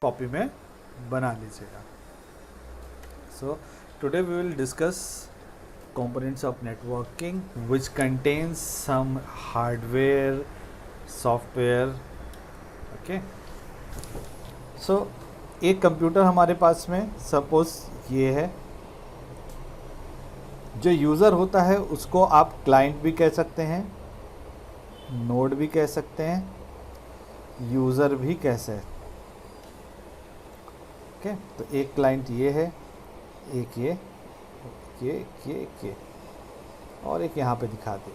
Copy में बना लीजिएगा। So today we will discuss components of networking which contains some hardware, software. Okay, so एक computer हमारे पास में सपोज ये है, जो यूज़र होता है उसको आप क्लाइंट भी कह सकते हैं, नोड भी कह सकते हैं, यूज़र भी कह सकते। ओके, तो एक क्लाइंट ये है, एक ये और एक यहाँ पे दिखा दे।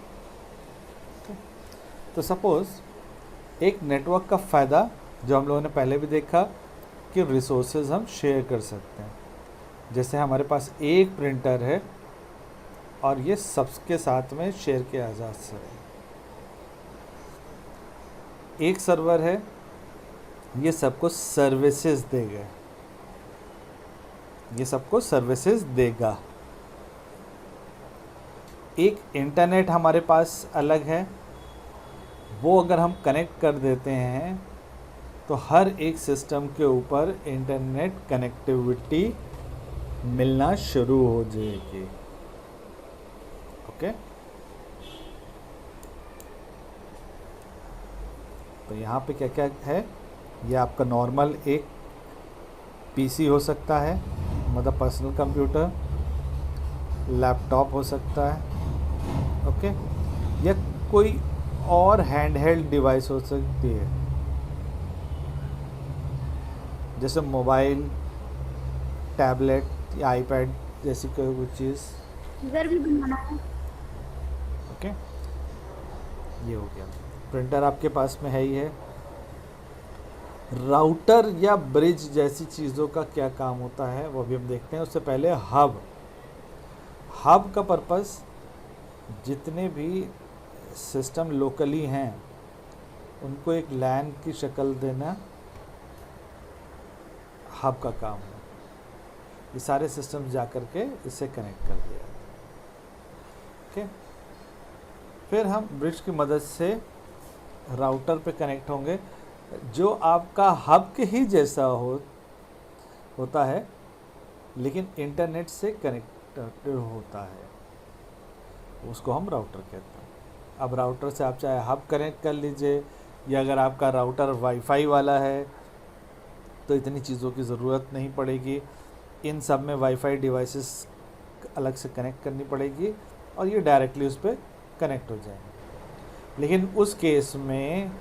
तो सपोज़ एक नेटवर्क का फ़ायदा जो हम लोगों ने पहले भी देखा कि रिसोर्सेज हम शेयर कर सकते हैं। जैसे हमारे पास एक प्रिंटर है और ये सबके साथ में शेयर किया जा सकता है। एक सर्वर है, ये सबको सर्विसेज देगा, ये सबको सर्विसेज देगा। एक इंटरनेट हमारे पास अलग है, वो अगर हम कनेक्ट कर देते हैं तो हर एक सिस्टम के ऊपर इंटरनेट कनेक्टिविटी मिलना शुरू हो जाएगी। ओके, तो यहाँ पे क्या क्या है, ये आपका नॉर्मल एक पीसी हो सकता है, मतलब पर्सनल कंप्यूटर, लैपटॉप हो सकता है, ओके, या कोई और हैंडहेल्ड डिवाइस हो सकती है, जैसे मोबाइल, टैबलेट या आईपैड जैसी कोई चीज़। इधर भी बनाना है। ओके, ये हो गया। प्रिंटर आपके पास में है ही है। राउटर या ब्रिज जैसी चीज़ों का क्या काम होता है वो भी हम देखते हैं। उससे पहले हब का पर्पस जितने भी सिस्टम लोकली हैं उनको एक लैन की शक्ल देना हब का काम है। ये सारे सिस्टम जा कर के इससे कनेक्ट कर दिया। ओके, फिर हम ब्रिज की मदद से राउटर पे कनेक्ट होंगे जो आपका हब के ही जैसा होता है, लेकिन इंटरनेट से कनेक्टेड होता है, उसको हम राउटर कहते हैं। अब राउटर से आप चाहे हब कनेक्ट कर लीजिए, या अगर आपका राउटर वाईफाई वाला है तो इतनी चीज़ों की ज़रूरत नहीं पड़ेगी। इन सब में वाईफाई डिवाइसेस अलग से कनेक्ट करनी पड़ेगी और ये डायरेक्टली उस पर कनेक्ट हो जाएंगे। लेकिन उस केस में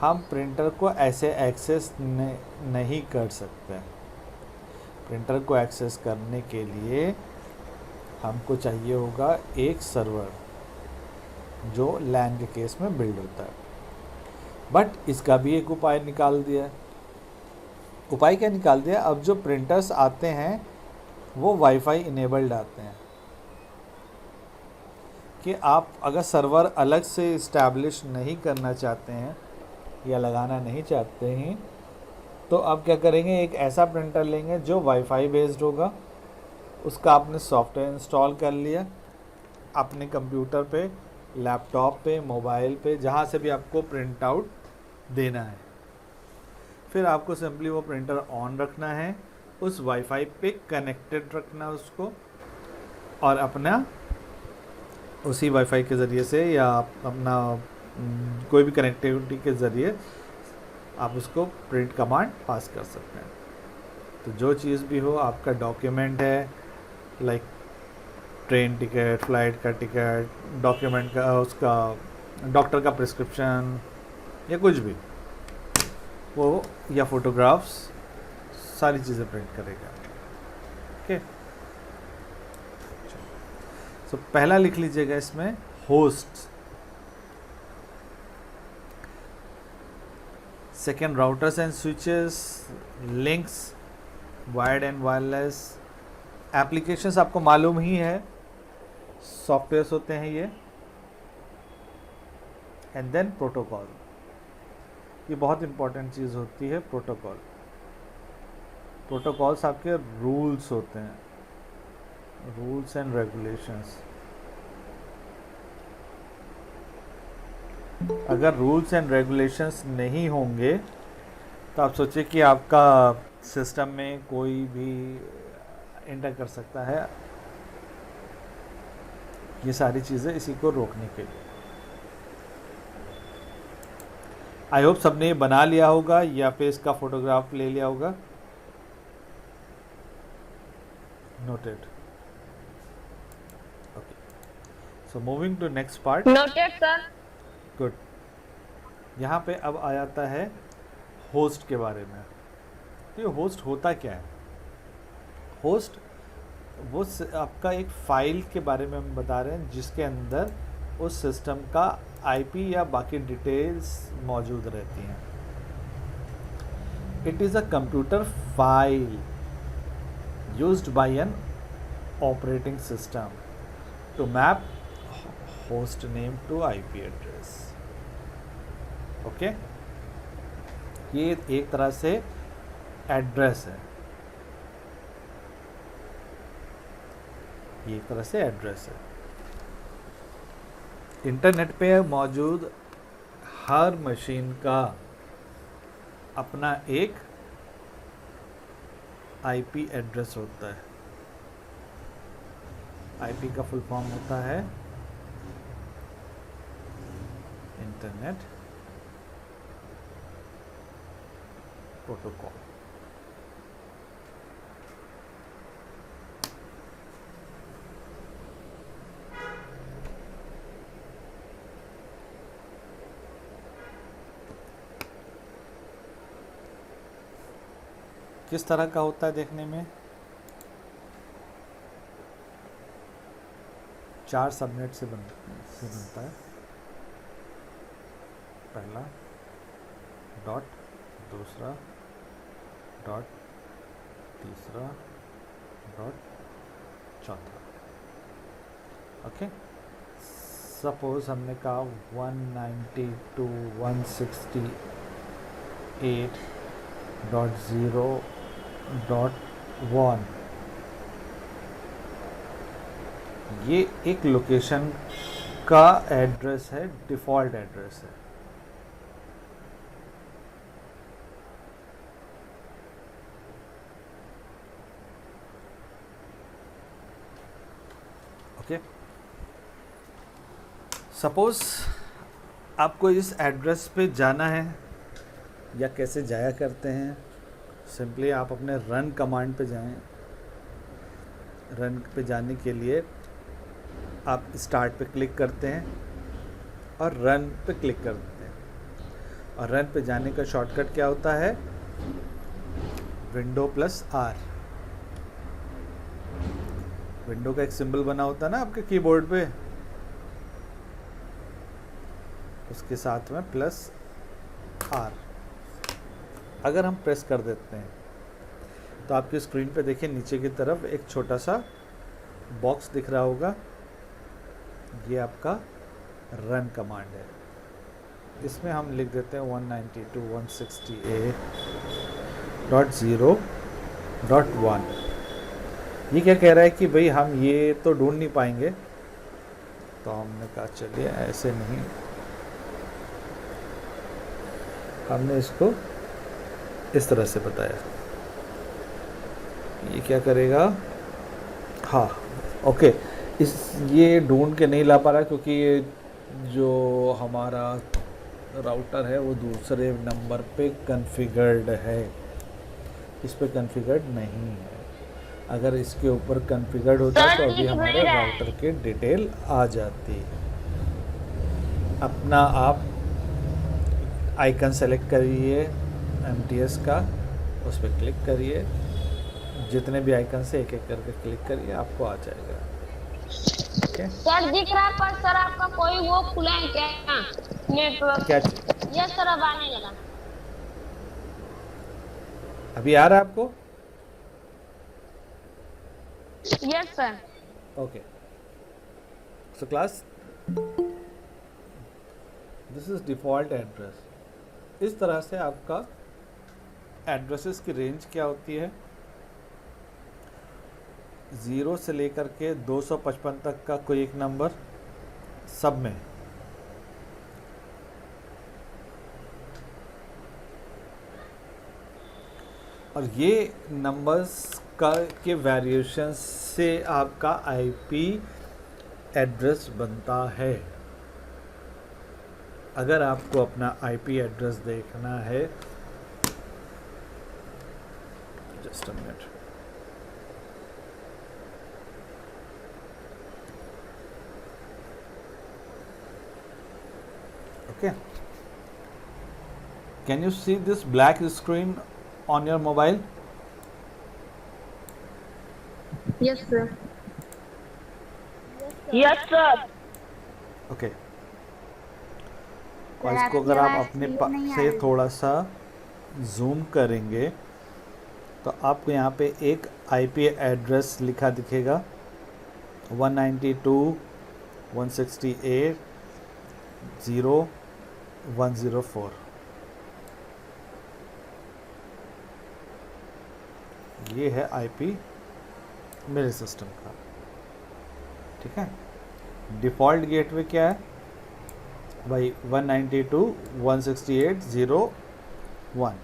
हम प्रिंटर को ऐसे एक्सेस नहीं कर सकते। प्रिंटर को एक्सेस करने के लिए हमको चाहिए होगा एक सर्वर जो लैन के केस में बिल्ड होता है। बट इसका भी एक उपाय निकाल दिया। उपाय क्या निकाल दिया? अब जो प्रिंटर्स आते हैं वो वाईफाई इनेबल्ड आते हैं कि आप अगर सर्वर अलग से इस्टेब्लिश नहीं करना चाहते हैं या लगाना नहीं चाहते हैं तो आप क्या करेंगे, एक ऐसा प्रिंटर लेंगे जो वाईफाई बेस्ड होगा। उसका आपने सॉफ्टवेयर इंस्टॉल कर लिया अपने कंप्यूटर पे, लैपटॉप पे, मोबाइल पे, जहाँ से भी आपको प्रिंट आउट देना है। फिर आपको सिंपली वो प्रिंटर ऑन रखना है, उस वाईफाई पे कनेक्टेड रखना है उसको, और अपना उसी वाईफाई के ज़रिए से या अपना कोई भी कनेक्टिविटी के ज़रिए आप उसको प्रिंट कमांड पास कर सकते हैं। तो जो चीज़ भी हो, आपका डॉक्यूमेंट है लाइक ट्रेन टिकट, फ्लाइट का टिकट, डॉक्यूमेंट का, उसका डॉक्टर का प्रिस्क्रिप्शन या कुछ भी, वो या फोटोग्राफ्स, सारी चीज़ें प्रिंट करेगा। ओके, सो पहला लिख लीजिएगा इसमें host, second routers and switches, links, wired and wireless, applications आपको मालूम ही है, सॉफ्टवेयर्स होते हैं ये, एंड देन प्रोटोकॉल। ये बहुत इंपॉर्टेंट चीज़ होती है प्रोटोकॉल। प्रोटोकॉल्स आपके रूल्स होते हैं, रूल्स एंड रेगुलेशंस। अगर रूल्स एंड रेगुलेशंस नहीं होंगे तो आप सोचिए कि आपका सिस्टम में कोई भी एंटर कर सकता है, ये सारी चीज़ें इसी को रोकने के लिए। आई होप सबने ये बना लिया होगा या फिर इसका फोटोग्राफ ले लिया होगा। Noted. Okay, so moving to next part. Noted sir. Good. यहाँ पे अब आ जाता है होस्ट के बारे में। तो ये होस्ट होता क्या है? होस्ट वो आपका एक फाइल के बारे में हम बता रहे हैं जिसके अंदर उस सिस्टम का आईपी या बाकी डिटेल्स मौजूद रहती हैं। It is a computer file used by an operating system to map host name to IP address. Okay, ये एक तरह से एड्रेस है, ये एक तरह से एड्रेस है। इंटरनेट पे मौजूद हर मशीन का अपना एक आईपी एड्रेस होता है। आईपी का फुल फॉर्म होता है इंटरनेट प्रोटोकॉल। किस तरह का होता है देखने में? 4 सबनेट से बनता है। पहला डॉट, दूसरा डॉट, तीसरा डॉट, चौथा। ओके, सपोज हमने कहा 192.168.0.1, ये एक लोकेशन का एड्रेस है, डिफ़ॉल्ट एड्रेस है। ओके, सपोज आपको इस एड्रेस पे जाना है, या कैसे जाया करते हैं? सिंपली आप अपने रन कमांड पे जाएं। रन पे जाने के लिए आप स्टार्ट पे क्लिक करते हैं और रन पे क्लिक करते हैं। और रन पे जाने का शॉर्टकट क्या होता है? Window plus are. विंडो का एक सिंबल बना होता है ना आपके कीबोर्ड पे, उसके साथ में प्लस आर अगर हम प्रेस कर देते हैं तो आपकी स्क्रीन पे देखिए नीचे की तरफ एक छोटा सा बॉक्स दिख रहा होगा, ये आपका रन कमांड है। इसमें हम लिख देते हैं 192.168.0.1। ये क्या कह रहा है कि भाई हम ये तो ढूंढ नहीं पाएंगे, तो हमने कहा चलिए ऐसे नहीं, हमने इसको इस तरह से बताया। ये क्या करेगा? हाँ, ओके, ये ढूंढ के नहीं ला पा रहा क्योंकि ये जो हमारा राउटर है वो दूसरे नंबर पे कॉन्फ़िगर्ड है, इस पे कॉन्फ़िगर्ड नहीं है। अगर इसके ऊपर कॉन्फ़िगर्ड होता तो अभी हमारे राउटर की डिटेल आ जाती। अपना आप आइकन सेलेक्ट करिए MTS का, उस पर क्लिक करिए, जितने भी आइकन से एक एक करके क्लिक करिए, आपको आ जाएगा। ओके सर दिख रहा है, पर सर आपका कोई वो खुला है क्या नेटवर्क? क्या चीज? यस सर, अब आने लगा। अभी आ रहा है आपको? Yes sir. Okay, so class, this is default address. इस तरह से आपका एड्रेसेस की रेंज क्या होती है? 0 से लेकर के 255 तक का कोई एक नंबर, सब में और ये नंबर्स का के वेरिएशन से आपका आईपी एड्रेस बनता है। अगर आपको अपना आईपी एड्रेस देखना है, just a minute, okay, can you see this black screen on your mobile? Yes, sir. Yes, sir. Okay. Sir, और इसको आपकी अगर आप आवाज़ अपने clear नहीं आ से रही। थोड़ा सा जूम करेंगे तो आपको यहाँ पे एक आईपी एड्रेस लिखा दिखेगा 192.168.0.104। ये है आईपी मेरे सिस्टम का, ठीक है। डिफ़ॉल्ट गेटवे क्या है भाई? 192.168.0.1।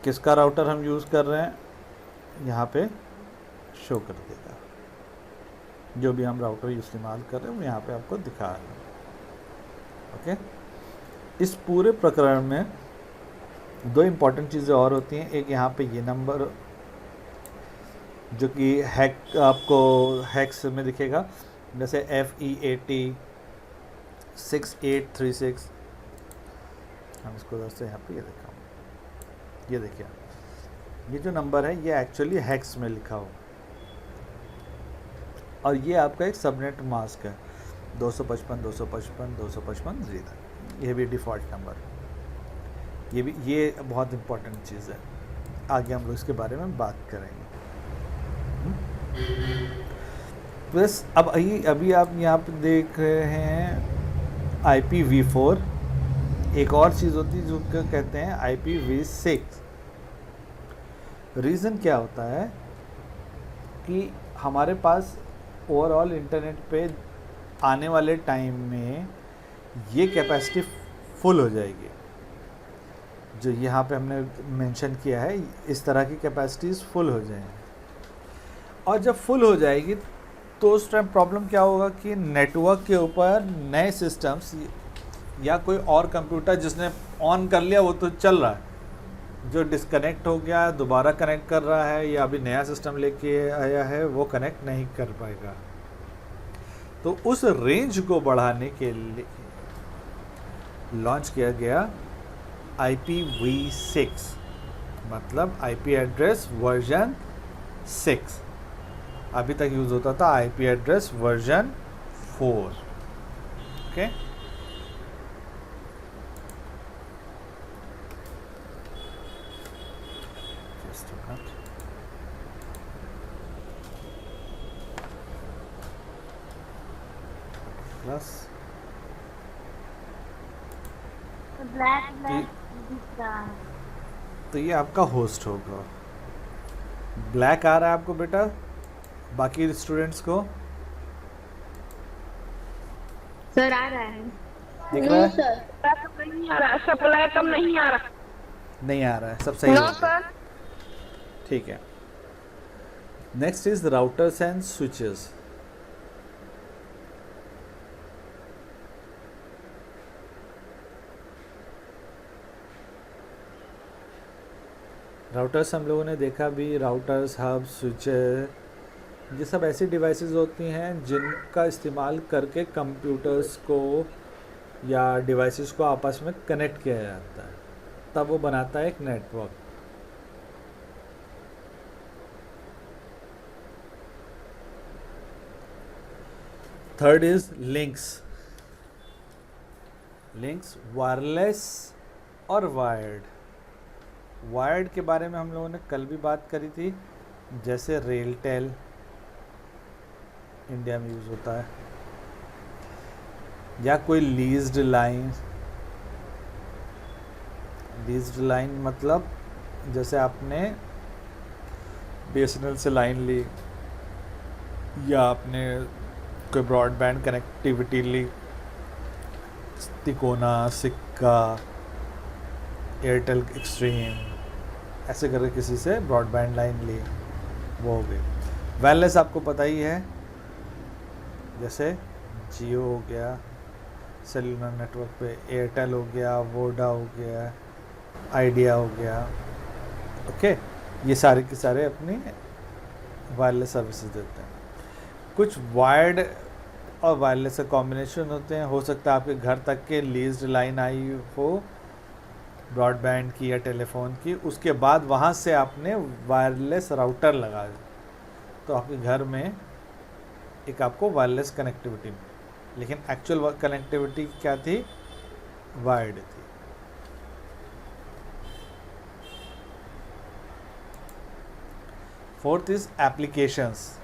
किसका राउटर हम यूज़ कर रहे हैं यहाँ पे शो कर देगा। जो भी हम राउटर इस्तेमाल कर रहे हैं वो यहाँ पे आपको दिखा रहे हैं, ओके। इस पूरे प्रकरण में दो इम्पॉर्टेंट चीज़ें और होती हैं। एक यहाँ पे ये नंबर जो कि हैक आपको हैक्स में दिखेगा, जैसे FE806836। हम इसको उधर से यहाँ पे ये देखा, ये देखिए, ये जो नंबर है ये एक्चुअली हैक्स में लिखा हो, और ये आपका एक सबनेट मास्क है 255.255.255 ये भी डिफ़ॉल्ट नंबर है। ये बहुत इम्पोर्टेंट चीज़ है, आगे हम लोग इसके बारे में बात करेंगे। प्लस अब अभी आप यहाँ पे देख रहे हैं IPv4। एक और चीज़ होती है जो कहते हैं IPv6। रीज़न क्या होता है कि हमारे पास ओवरऑल इंटरनेट पे आने वाले टाइम में ये कैपेसिटी फुल हो जाएगी। जो यहाँ पे हमने मेंशन किया है, इस तरह की कैपेसिटीज़ फुल हो जाएंगी, और जब फुल हो जाएगी तो उस टाइम प्रॉब्लम क्या होगा कि नेटवर्क के ऊपर नए सिस्टम्स या कोई और कंप्यूटर जिसने ऑन कर लिया वो तो चल रहा है, जो डिस्कनेक्ट हो गया दोबारा कनेक्ट कर रहा है या अभी नया सिस्टम लेके आया है वो कनेक्ट नहीं कर पाएगा। तो उस रेंज को बढ़ाने के लिए लॉन्च किया गया IPv6, मतलब आईपी एड्रेस वर्जन 6। अभी तक यूज़ होता था IP address version 4, okay. Plus black दिख रहा है। तो ये आपका होस्ट होगा। ब्लैक आ रहा है आपको बेटा, बाकी स्टूडेंट्स को सर आ रहा है। दिख रहा है? सर नहीं आ रहा, सप्लाई कम नहीं आ रहा। नहीं आ रहा है, सब सही नो हो गया, सर। ठीक है। Next is routers and switches. Routers हम लोगों ने देखा भी, राउटर्स, हब, स्विचेस, ये सब ऐसी डिवाइसेस होती हैं जिनका इस्तेमाल करके कंप्यूटर्स को या डिवाइसेस को आपस में कनेक्ट किया जाता है, तब वो बनाता है एक network. Third is links. Links wireless और वायर्ड। वायर्ड के बारे में हम लोगों ने कल भी बात करी थी, जैसे रेलटेल इंडिया में यूज़ होता है, या कोई लीज्ड लाइन। लीज्ड लाइन मतलब जैसे आपने BSNL से लाइन ली या आपने कोई ब्रॉडबैंड कनेक्टिविटी ली, तिकोना, सिक्का, एयरटेल एक्सट्रीम, ऐसे करके किसी से ब्रॉडबैंड लाइन ली, वो हो गई। वायरलेस आपको पता ही है, जैसे जियो हो गया सेलुलर नेटवर्क पे, एयरटेल हो गया, वोडा हो गया, आइडिया हो गया। ओके, ये सारे के सारे अपनी वायरलेस सर्विसेज देते हैं। कुछ वायर्ड और वायरलेस का कॉम्बिनेशन होते हैं। हो सकता है आपके घर तक के लीज्ड लाइन आई हो ब्रॉडबैंड की या टेलीफोन की, उसके बाद वहाँ से आपने वायरलेस राउटर लगा दिया, तो आपके घर में एक आपको वायरलेस कनेक्टिविटी मिली, लेकिन एक्चुअल कनेक्टिविटी क्या थी? वायर्ड थी। Fourth is applications,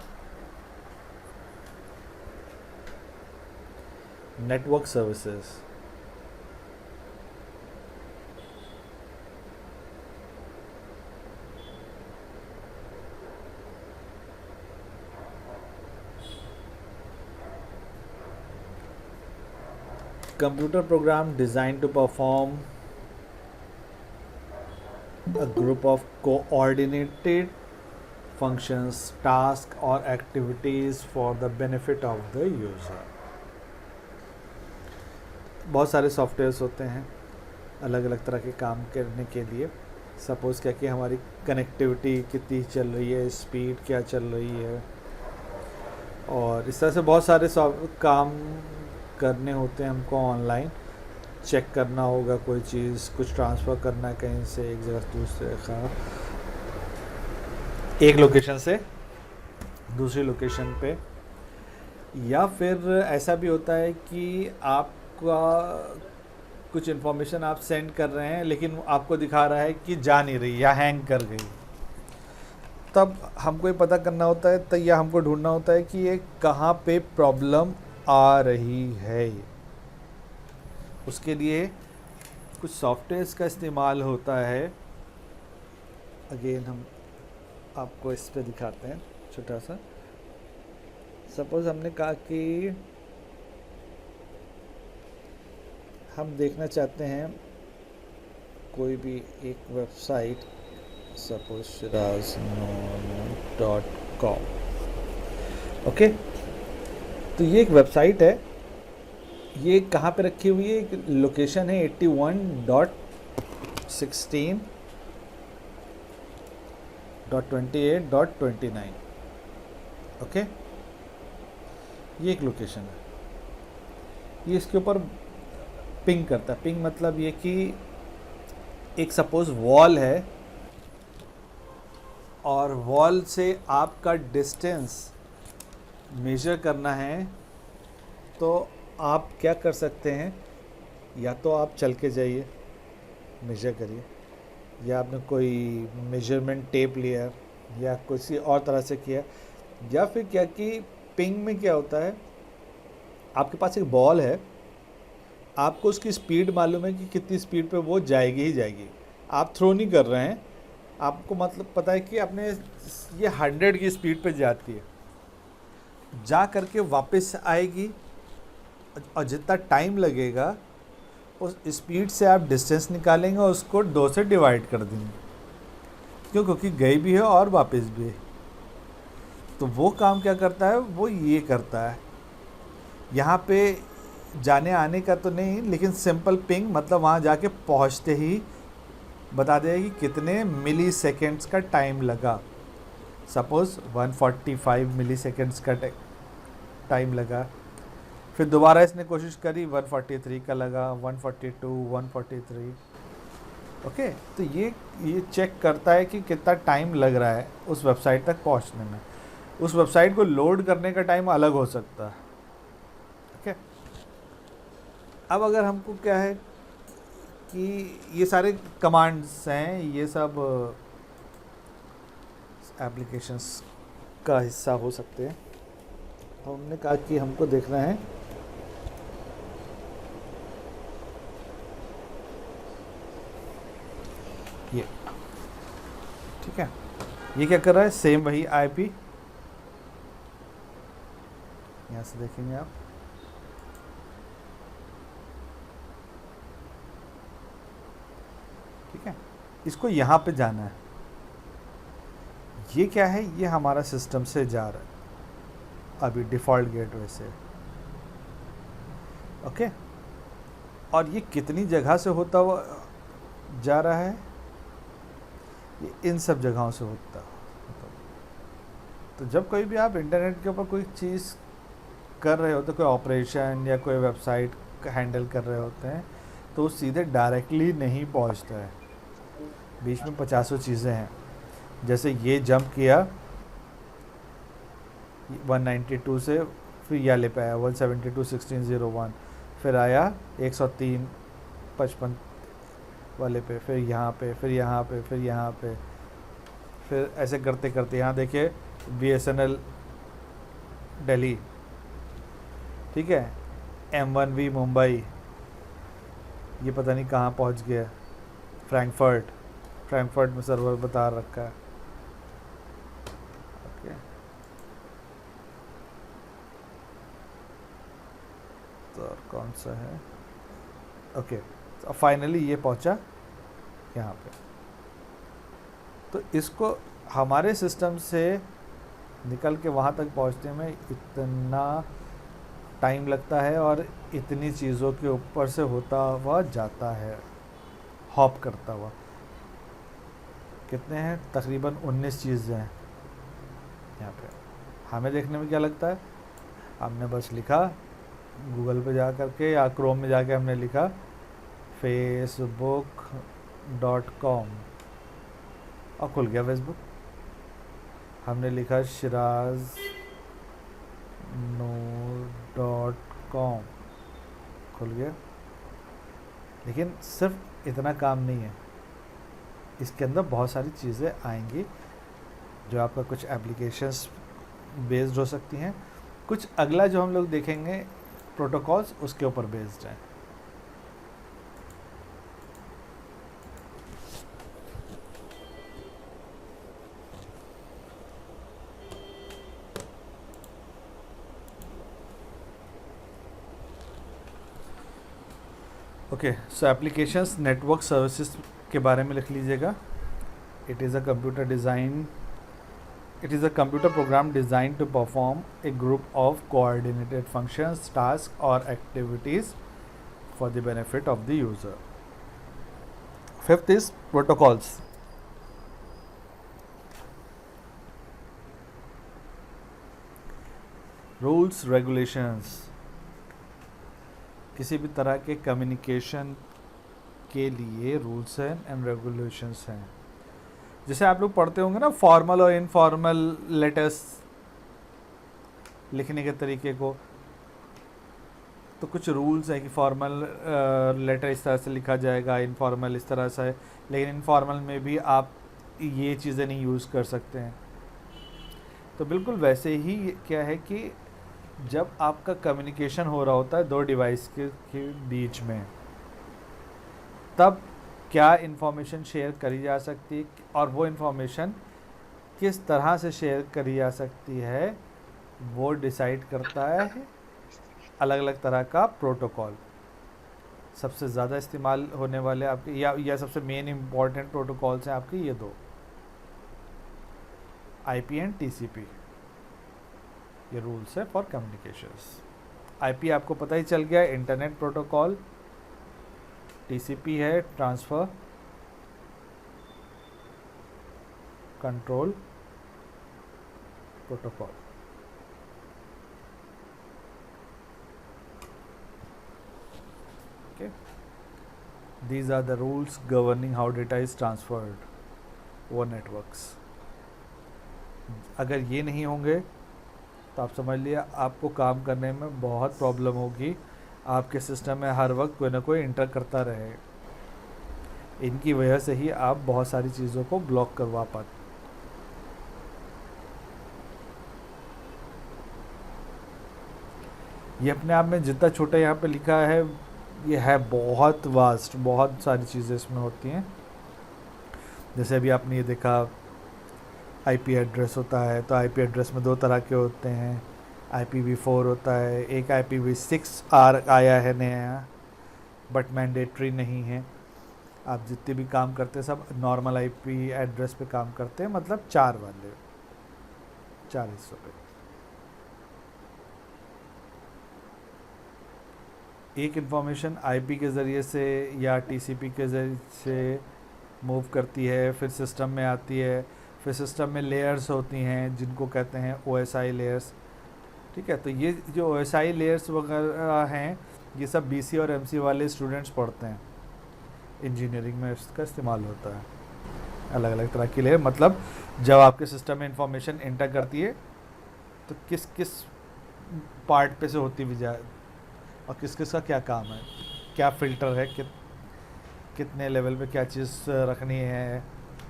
network services. Computer program designed to perform a group of coordinated functions, tasks or activities for the benefit of the user. बहुत सारे सॉफ्टवेयर्स होते हैं अलग अलग तरह के काम करने के लिए। सपोज़ क्या कि हमारी कनेक्टिविटी कितनी चल रही है, स्पीड क्या चल रही है, और इस तरह से बहुत सारे काम करने होते हैं हमको। ऑनलाइन चेक करना होगा कोई चीज़, कुछ ट्रांसफ़र करना है कहीं से एक जगह दूसरे का, एक लोकेशन से दूसरी लोकेशन पे। या फिर ऐसा भी होता है कि आपका कुछ इन्फॉर्मेशन आप सेंड कर रहे हैं लेकिन आपको दिखा रहा है कि जा नहीं रही या हैंग कर गई, तब हमको ये पता करना होता है, तो या हमको ढूंढना होता है कि ये कहाँ पे प्रॉब्लम आ रही है। उसके लिए कुछ सॉफ्टवेयर्स का इस्तेमाल होता है। अगेन हम आपको इस पे दिखाते हैं छोटा सा। सपोज हमने कहा कि हम देखना चाहते हैं कोई भी एक वेबसाइट, सपोज shiraznoman.com। ओके, तो ये एक वेबसाइट है, ये कहाँ पे रखी हुई है? लोकेशन है 81.16.28.29। ओके, ये एक लोकेशन है, ये इसके ऊपर पिंग करता है। पिंग मतलब ये कि एक सपोज वॉल है और वॉल से आपका डिस्टेंस मेजर करना है, तो आप क्या कर सकते हैं? या तो आप चल के जाइए मेजर करिए, या आपने कोई मेजरमेंट टेप लिया या किसी और तरह से किया, या फिर क्या कि पिंग में क्या होता है, आपके पास एक बॉल है, आपको उसकी स्पीड मालूम है कि कितनी स्पीड पे वो जाएगी ही जाएगी। आप थ्रो नहीं कर रहे हैं, आपको मतलब पता है कि आपने ये 100 की स्पीड पे जाती है, जा करके वापस आएगी, और जितना टाइम लगेगा उस स्पीड से आप डिस्टेंस निकालेंगे और उसको 2 से डिवाइड कर देंगे। क्यों? क्योंकि गई भी है और वापस भी है। तो वो काम क्या करता है? वो ये करता है, यहाँ पे जाने आने का तो नहीं, लेकिन सिंपल पिंग मतलब वहाँ जाके पहुँचते ही बता देगा कि कितने मिली सेकेंड्स का टाइम लगा। सपोज़ 145 मिली सेकेंड्स का टाइम लगा, फिर दोबारा इसने कोशिश करी 143 का लगा, 142, 143। ओके, तो ये चेक करता है कि कितना टाइम लग रहा है उस वेबसाइट तक पहुंचने में। उस वेबसाइट को लोड करने का टाइम अलग हो सकता है। ओके, अब अगर हमको क्या है कि ये सारे कमांड्स हैं, ये सब एप्लीकेशंस का हिस्सा हो सकते हैं, तो हमने कहा कि हमको देखना है ये, ठीक है। ये क्या कर रहा है? सेम वही आईपी, यहाँ से देखेंगे आप, ठीक है। इसको यहाँ पे जाना है, ये क्या है, ये हमारा सिस्टम से जा रहा है अभी डिफ़ॉल्ट गेटवे से, ओके। और ये कितनी जगह से होता हुआ जा रहा है, ये इन सब जगहों से होता। तो जब कोई भी आप इंटरनेट के ऊपर कोई चीज़ कर रहे होते, कोई ऑपरेशन या कोई वेबसाइट हैंडल कर रहे होते हैं, तो वो सीधे डायरेक्टली नहीं पहुंचता है, बीच में 50 चीज़ें हैं। जैसे ये जंप किया 192 से, फिर यहाँ पे आया 172.16.01, फिर आया 103.55 वाले पे, फिर यहाँ पे, फिर यहाँ पे, फिर यहाँ पे, फिर ऐसे करते करते यहाँ देखिए BSNL दिल्ली, ठीक है, M1V मुंबई, ये पता नहीं कहाँ पहुँच गया, फ्रैंकफर्ट में सर्वर बता रखा है, ओके। तो और कौन सा है, ओके। तो फाइनली ये पहुँचा यहाँ पे। तो इसको हमारे सिस्टम से निकल के वहाँ तक पहुँचने में इतना टाइम लगता है और इतनी चीज़ों के ऊपर से होता हुआ जाता है, हॉप करता हुआ। कितने हैं, तकरीबन 19 चीज़ें हैं यहाँ पे। हमें देखने में क्या लगता है, हमने बस लिखा गूगल पे जा कर के या क्रोम में जाके हमने लिखा facebook.com और खुल गया फेसबुक। हमने लिखा shiraznoor.com, खुल गया। लेकिन सिर्फ इतना काम नहीं है, इसके अंदर बहुत सारी चीज़ें आएंगी जो आपका कुछ एप्लीकेशंस बेस्ड हो सकती हैं, कुछ अगला जो हम लोग देखेंगे प्रोटोकॉल्स उसके ऊपर बेस्ड हैं। Okay, so applications network services के बारे में लिख लीजिएगा। It is a computer program design to perform a group of coordinated functions, task और activities for the benefit of the user. Fifth is protocols. Rules regulations, किसी भी तरह के कम्युनिकेशन के लिए रूल्स एंड रेगुलेशंस हैं। जैसे आप लोग पढ़ते होंगे ना फॉर्मल और इनफॉर्मल लेटर्स लिखने के तरीके को, तो कुछ रूल्स है कि फॉर्मल लेटर इस तरह से लिखा जाएगा, इनफॉर्मल इस तरह से है, लेकिन इनफॉर्मल में भी आप ये चीज़ें नहीं यूज़ कर सकते हैं। तो बिल्कुल वैसे ही क्या है कि जब आपका कम्युनिकेशन हो रहा होता है दो डिवाइस के बीच में, तब क्या इन्फॉर्मेशन शेयर करी जा सकती है और वो इन्फॉर्मेशन किस तरह से शेयर करी जा सकती है, वो डिसाइड करता है अलग अलग तरह का प्रोटोकॉल। सबसे ज़्यादा इस्तेमाल होने वाले आपके या सबसे मेन इम्पॉर्टेंट प्रोटोकॉल्स हैं आपके ये दो, IP एंड TCP। ये रूल्स है फॉर कम्युनिकेशंस। IP आपको पता ही चल गया, इंटरनेट प्रोटोकॉल। TCP है transfer control protocol. Okay, these are the rules governing how data is transferred over networks। अगर ये नहीं होंगे तो आप समझ लिया आपको काम करने में बहुत प्रॉब्लम होगी, आपके सिस्टम में हर वक्त कोई ना कोई इंटर करता रहे। इनकी वजह से ही आप बहुत सारी चीज़ों को ब्लॉक करवा पाते। ये अपने आप में जितना छोटा यहाँ पे लिखा है, ये है बहुत वास्ट, बहुत सारी चीज़ें इसमें होती हैं। जैसे अभी आपने ये देखा IP एड्रेस होता है, तो IP एड्रेस में दो तरह के होते हैं, IPv4 होता है, एक IPv6 आया है नया, बट मैंडेटरी नहीं है। आप जितने भी काम करते हैं सब नॉर्मल आईपी एड्रेस पे काम करते हैं, मतलब 4 वाले 4 हिस्सों पे। एक इंफॉर्मेशन आईपी के ज़रिए से या टीसीपी के ज़रिए से मूव करती है, फिर सिस्टम में आती है, फिर सिस्टम में लेयर्स होती हैं जिनको कहते हैं ओएसआई लेयर्स। ठीक है, तो ये जो ओएसआई लेयर्स वगैरह हैं ये सब बीसी और एमसी वाले स्टूडेंट्स पढ़ते हैं। इंजीनियरिंग में इसका इस्तेमाल होता है अलग अलग तरह की लेयर। मतलब जब आपके सिस्टम में इंफॉर्मेशन एंटर करती है तो किस किस पार्ट पे से होती हुई जाए और किस किस का क्या काम है, क्या फ़िल्टर है, कितने लेवल पे क्या चीज़ रखनी है,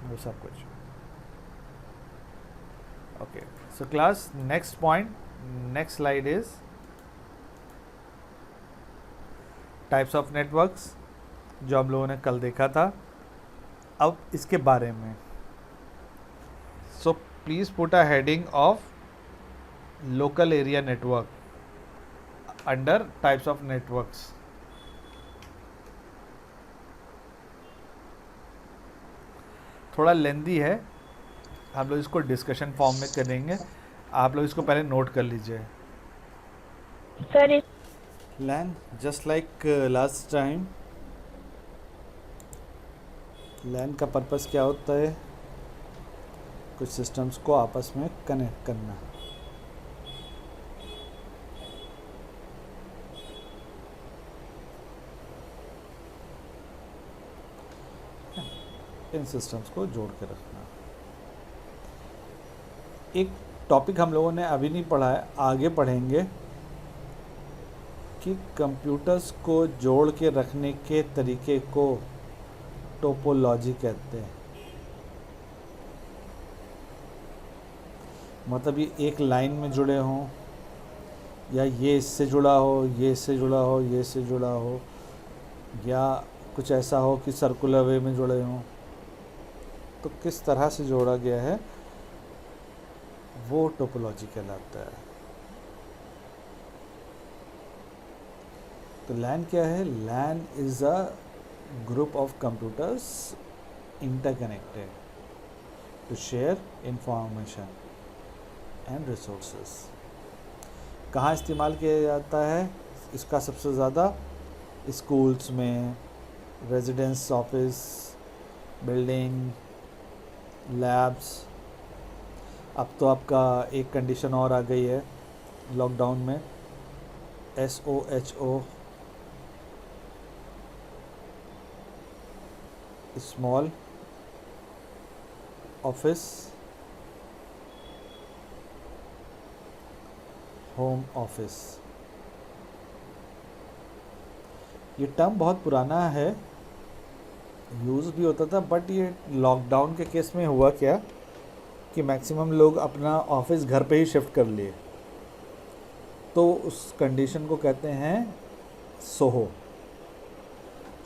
वो सब कुछ। Okay, so class next point, next slide is types of networks, जो हम लोगों ने कल देखा था। अब इसके बारे में, so please put a heading of local area network under types of networks. थोड़ा लेंदी है, हम लोग इसको डिस्कशन फॉर्म में करेंगे, आप लोग इसको पहले नोट कर लीजिए। सर लैन जस्ट लाइक लास्ट टाइम, लैन का पर्पस क्या होता है? कुछ सिस्टम्स को आपस में कनेक्ट करना। इन सिस्टम्स को जोड़ के रखना। एक टॉपिक हम लोगों ने अभी नहीं पढ़ा है, आगे पढ़ेंगे कि कंप्यूटर्स को जोड़ के रखने के तरीके को टोपोलॉजी कहते हैं। मतलब ये एक लाइन में जुड़े हों, या ये इससे जुड़ा हो, ये इससे जुड़ा हो, ये इससे जुड़ा हो, या कुछ ऐसा हो कि सर्कुलर वे में जुड़े हों, तो किस तरह से जोड़ा गया है वो टोपोलॉजी कहलाता है। तो लैन क्या है? LAN is a group of computers interconnected to share information and resources. कहाँ इस्तेमाल किया जाता है इसका? सबसे ज़्यादा स्कूल्स में, रेजिडेंस, ऑफिस, बिल्डिंग, लैब्स। अब तो आपका एक कंडीशन और आ गई है लॉकडाउन में, SOHO, small office, home office. ये टर्म बहुत पुराना है, यूज़ भी होता था, बट ये लॉकडाउन के केस में हुआ क्या कि मैक्सिमम लोग अपना ऑफिस घर पे ही शिफ्ट कर लिए, तो उस कंडीशन को कहते हैं सोहो।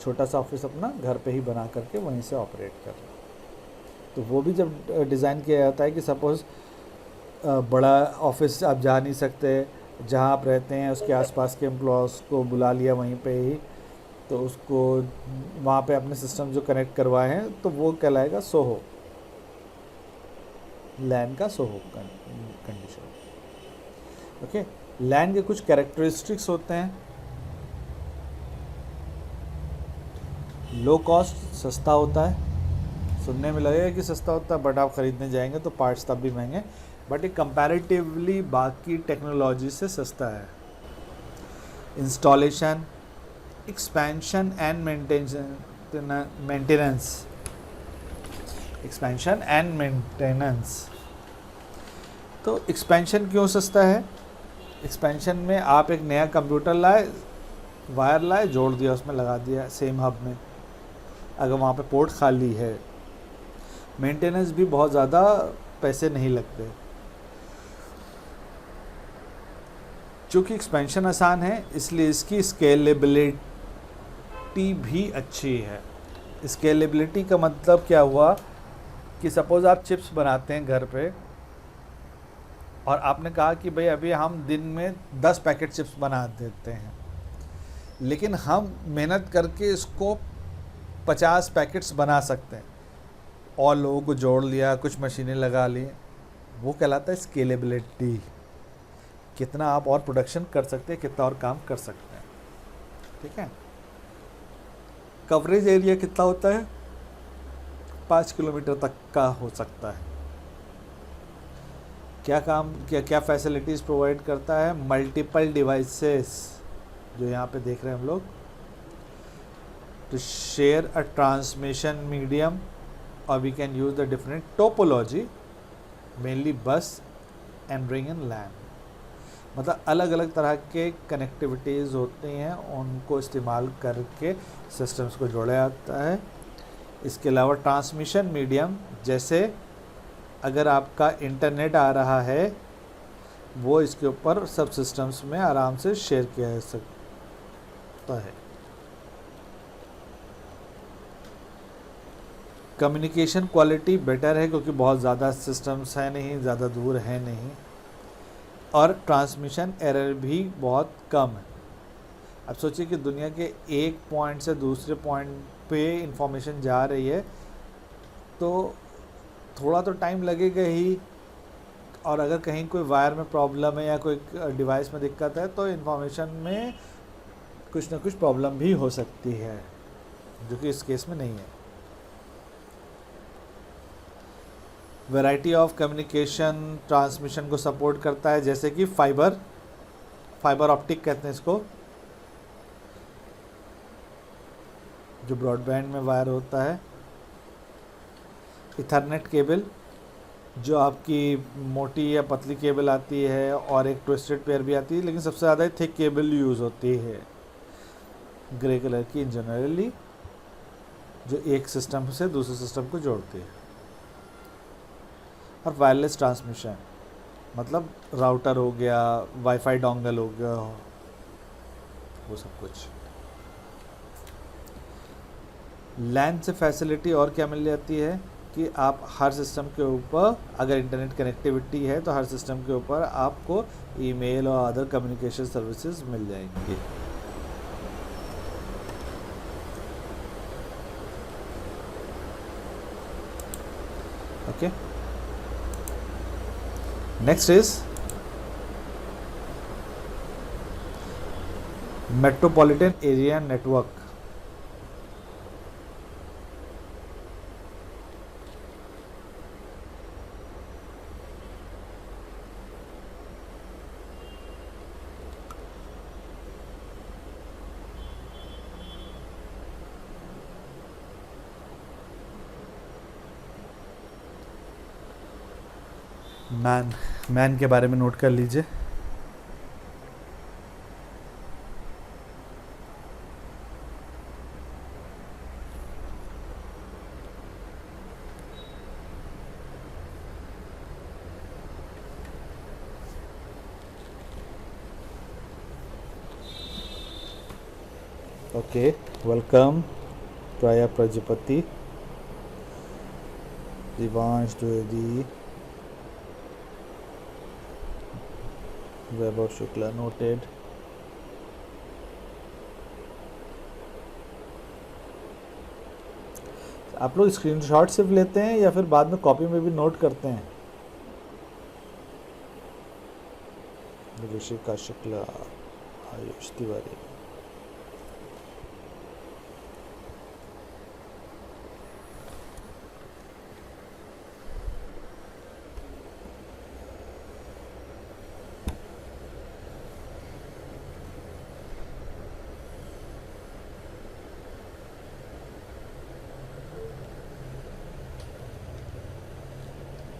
छोटा सा ऑफिस अपना घर पे ही बना करके वहीं से ऑपरेट कर रहे। तो वो भी जब डिज़ाइन किया जाता है कि सपोज़ बड़ा ऑफिस आप जा नहीं सकते, जहाँ आप रहते हैं उसके आसपास के एम्प्लॉयज़ को बुला लिया वहीं पे ही, तो उसको वहाँ पे अपने सिस्टम जो कनेक्ट करवाए हैं तो वो कहलाएगा सोहो, लैन का सोहो कंडीशन। ओके, लैन के कुछ कैरेक्टरिस्टिक्स होते हैं। लो कॉस्ट, सस्ता होता है। सुनने में लगेगा कि सस्ता होता है, बट आप ख़रीदने जाएंगे तो पार्ट्स तब भी महंगे, बट ये कंपैरेटिवली बाकी टेक्नोलॉजी से सस्ता है। Installation, expansion and maintenance, expansion and maintenance. तो एक्सपेंशन क्यों सस्ता है? एक्सपेंशन में आप एक नया कंप्यूटर लाए, वायर लाए, जोड़ दिया, उसमें लगा दिया सेम हब में, अगर वहाँ पे पोर्ट खाली है। मेंटेनेंस भी बहुत ज़्यादा पैसे नहीं लगते। चूँकि एक्सपेंशन आसान है इसलिए इसकी स्केलेबिलिटी भी अच्छी है। स्केलेबिलिटी का मतलब क्या हुआ कि सपोज़ आप चिप्स बनाते हैं घर पे और आपने कहा कि भाई अभी हम दिन में 10 पैकेट चिप्स बना देते हैं, लेकिन हम मेहनत करके इसको 50 पैकेट्स बना सकते हैं और लोगों को जोड़ लिया, कुछ मशीनें लगा ली, वो कहलाता है स्केलेबिलिटी। कितना आप और प्रोडक्शन कर सकते हैं, कितना और काम कर सकते हैं, ठीक है। कवरेज एरिया कितना होता है, 5 किलोमीटर तक का हो सकता है। क्या काम, क्या फैसिलिटीज़ प्रोवाइड करता है, मल्टीपल डिवाइसेस, जो यहाँ पे देख रहे हैं हम लोग, to share a transmission medium, or we can use the different topology, mainly bus and ring and LAN। मतलब अलग अलग तरह के कनेक्टिविटीज़ होती हैं, उनको इस्तेमाल करके सिस्टम्स को जोड़ा जाता है। इसके अलावा ट्रांसमिशन मीडियम, जैसे अगर आपका इंटरनेट आ रहा है, वो इसके ऊपर सब सिस्टम्स में आराम से शेयर किया जा सकता है। कम्युनिकेशन क्वालिटी बेटर है क्योंकि बहुत ज़्यादा सिस्टम्स हैं नहीं, ज़्यादा दूर है नहीं, और ट्रांसमिशन एरर भी बहुत कम है। अब सोचिए कि दुनिया के एक पॉइंट से दूसरे पॉइंट पे इंफॉर्मेशन जा रही है, तो थोड़ा तो टाइम लगेगा ही, और अगर कहीं कोई वायर में प्रॉब्लम है या कोई डिवाइस में दिक्कत है तो इंफॉर्मेशन में कुछ ना कुछ प्रॉब्लम भी हो सकती है, जो कि इस केस में नहीं है। वैरायटी ऑफ कम्युनिकेशन ट्रांसमिशन को सपोर्ट करता है, जैसे कि फाइबर ऑप्टिक कहते हैं इसको, जो ब्रॉडबैंड में वायर होता है। इथरनेट केबल, जो आपकी मोटी या पतली केबल आती है, और एक ट्विस्टेड पेयर भी आती है, लेकिन सबसे ज़्यादा थिक केबल यूज़ होती है, ग्रे कलर की जनरली, जो एक सिस्टम से दूसरे सिस्टम को जोड़ती है। और वायरलेस ट्रांसमिशन, मतलब राउटर हो गया, वाईफाई डोंगल हो गया, वो सब कुछ। लैन से फैसिलिटी और क्या मिल जाती है कि आप हर सिस्टम के ऊपर, अगर इंटरनेट कनेक्टिविटी है तो हर सिस्टम के ऊपर आपको ईमेल और अदर कम्युनिकेशन सर्विसेज मिल जाएंगी। Okay, next is metropolitan area network. Man के बारे में नोट कर लीजिए। ओके, वेलकम प्राया प्रजापति, दिवांश द्विवेदी, वैभव शुक्ला नोटेड। आप लोग स्क्रीनशॉट सिर्फ लेते हैं या फिर बाद में कॉपी में भी नोट करते हैं? Rishika Shukla, Ayush Tiwari.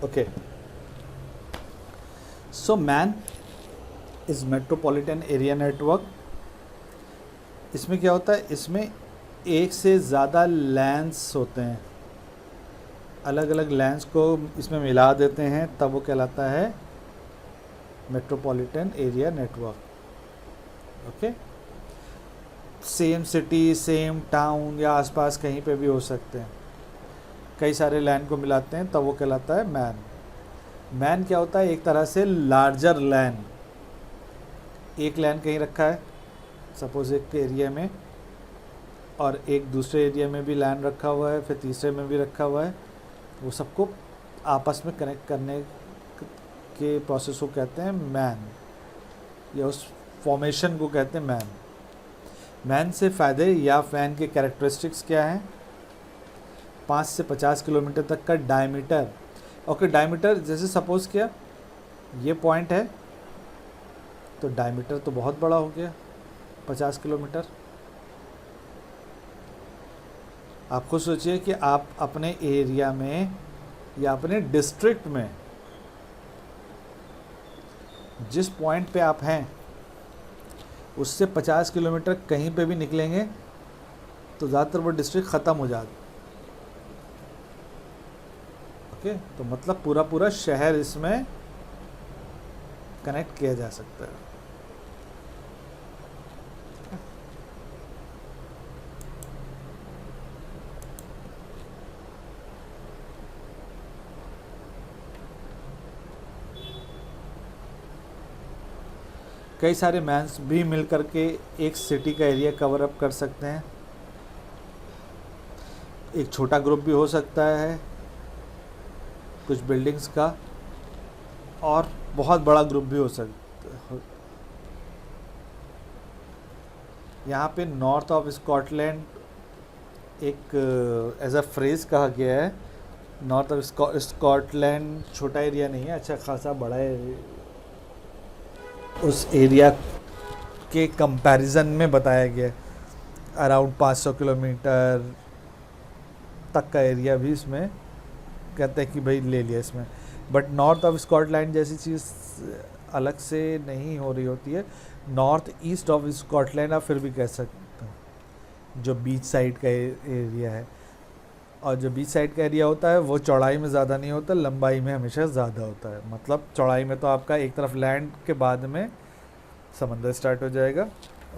Okay, so MAN is Metropolitan Area Network। इसमें क्या होता है, इसमें एक से ज़्यादा लैंस होते हैं, अलग अलग लैंस को इसमें मिला देते हैं, तब वो कहलाता है metropolitan area network. Okay, same city, same town या आसपास कहीं पे भी हो सकते हैं, कई सारे लैन को मिलाते हैं, तब वो कहलाता है मैन। मैन क्या होता है, एक तरह से लार्जर लैन। एक लैन कहीं रखा है, सपोज एक एरिया में और एक दूसरे एरिया में भी लैन रखा हुआ है, फिर तीसरे में भी रखा हुआ है, वो सबको आपस में कनेक्ट करने के प्रोसेस को कहते हैं मैन, या उस फॉर्मेशन को कहते हैं मैन। मैन से फ़ायदे या फैन के कैरेक्टरिस्टिक्स क्या हैं? 5 से 50 किलोमीटर तक का डायमीटर। ओके, डायमीटर जैसे सपोज़ किया ये पॉइंट है, तो डायमीटर तो बहुत बड़ा हो गया 50 किलोमीटर। आप खुद सोचिए कि आप अपने एरिया में या अपने डिस्ट्रिक्ट में जिस पॉइंट पे आप हैं उससे 50 किलोमीटर कहीं पे भी निकलेंगे तो ज़्यादातर वो डिस्ट्रिक्ट ख़त्म हो जाता। ओके, तो मतलब पूरा पूरा शहर इसमें कनेक्ट किया जा सकता है। कई सारे मैन्स भी मिल करके एक सिटी का एरिया कवर अप कर सकते हैं। एक छोटा ग्रुप भी हो सकता है कुछ बिल्डिंग्स का, और बहुत बड़ा ग्रुप भी हो सकता है। यहाँ पे नॉर्थ ऑफ स्कॉटलैंड एक एज अ फ्रेज कहा गया है। नॉर्थ ऑफ स्कॉटलैंड छोटा एरिया नहीं है, अच्छा खासा बड़ा एरिया, उस एरिया के कंपैरिजन में बताया गया। अराउंड 500 किलोमीटर तक का एरिया भी इसमें कहते हैं कि भाई ले लिया इसमें। बट नॉर्थ ऑफ स्कॉटलैंड जैसी चीज़ अलग से नहीं हो रही होती है। नॉर्थ ईस्ट ऑफ स्कॉटलैंड आप फिर भी कह सकते हैं, जो बीच साइड का एरिया है। और जो बीच साइड का एरिया होता है वो चौड़ाई में ज़्यादा नहीं होता, लंबाई में हमेशा ज़्यादा होता है। मतलब चौड़ाई में तो आपका एक तरफ लैंड के बाद में समंदर स्टार्ट हो जाएगा,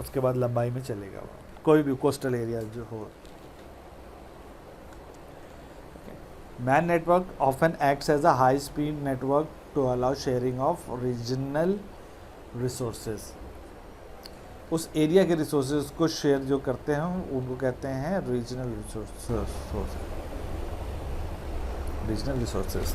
उसके बाद लंबाई में चलेगा कोई भी कोस्टल एरिया जो हो। MAN network often acts as a high speed network to allow sharing of regional resources. उस एरिया के रिसोर्सेज को शेयर जो करते हैं उनको कहते हैं regional resources.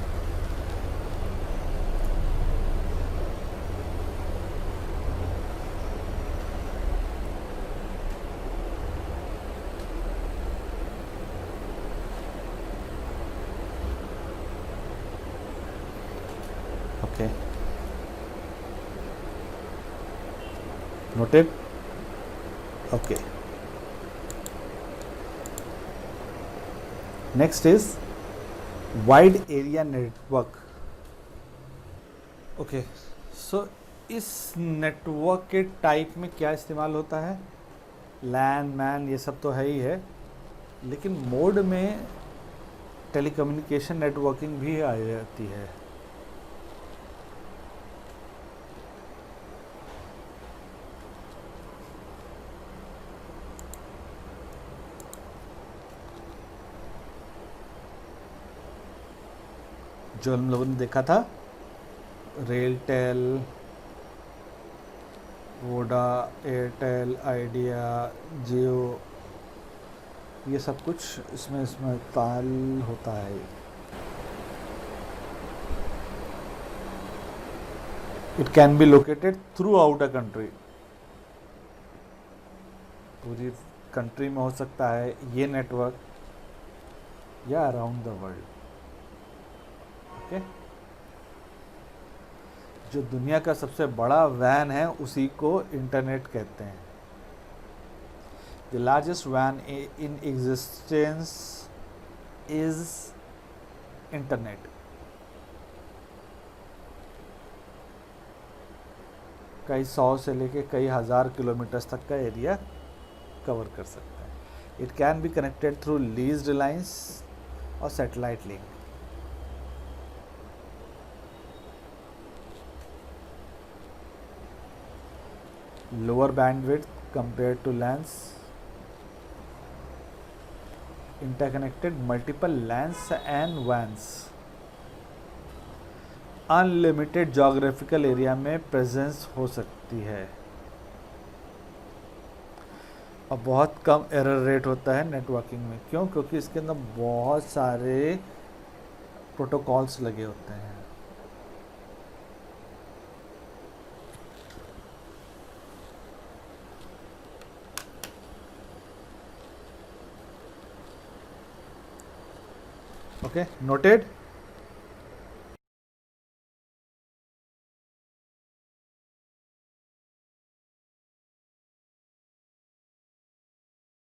Okay, noted. Okay, next is wide area network. Okay, so इस नेटवर्क के टाइप में क्या इस्तेमाल होता है? लैन, मैन, ये सब तो है ही है, लेकिन मोड में टेलीकम्युनिकेशन नेटवर्किंग भी आ जाती है। जो हम लोगों ने देखा था, रेलटेल, वोडा, एयरटेल, आइडिया, जियो, ये सब कुछ इसमें ताल होता है। It can be located through out a country, पूरी कंट्री में हो सकता है ये नेटवर्क, या अराउंड द वर्ल्ड। ओके, जो दुनिया का सबसे बड़ा वैन है उसी को इंटरनेट कहते हैं। The largest van in existence is internet. कई 100 से लेके कई हज़ार किलोमीटर्स तक का एरिया कवर कर सकता है। It can be connected through leased lines और satellite link. Lower bandwidth compared to LANs, interconnected multiple LANs and WANs, unlimited geographical area में प्रेजेंस हो सकती है। और बहुत कम एरर रेट होता है नेटवर्किंग में। क्यों? क्योंकि इसके अंदर बहुत सारे प्रोटोकॉल्स लगे होते हैं। Okay, noted.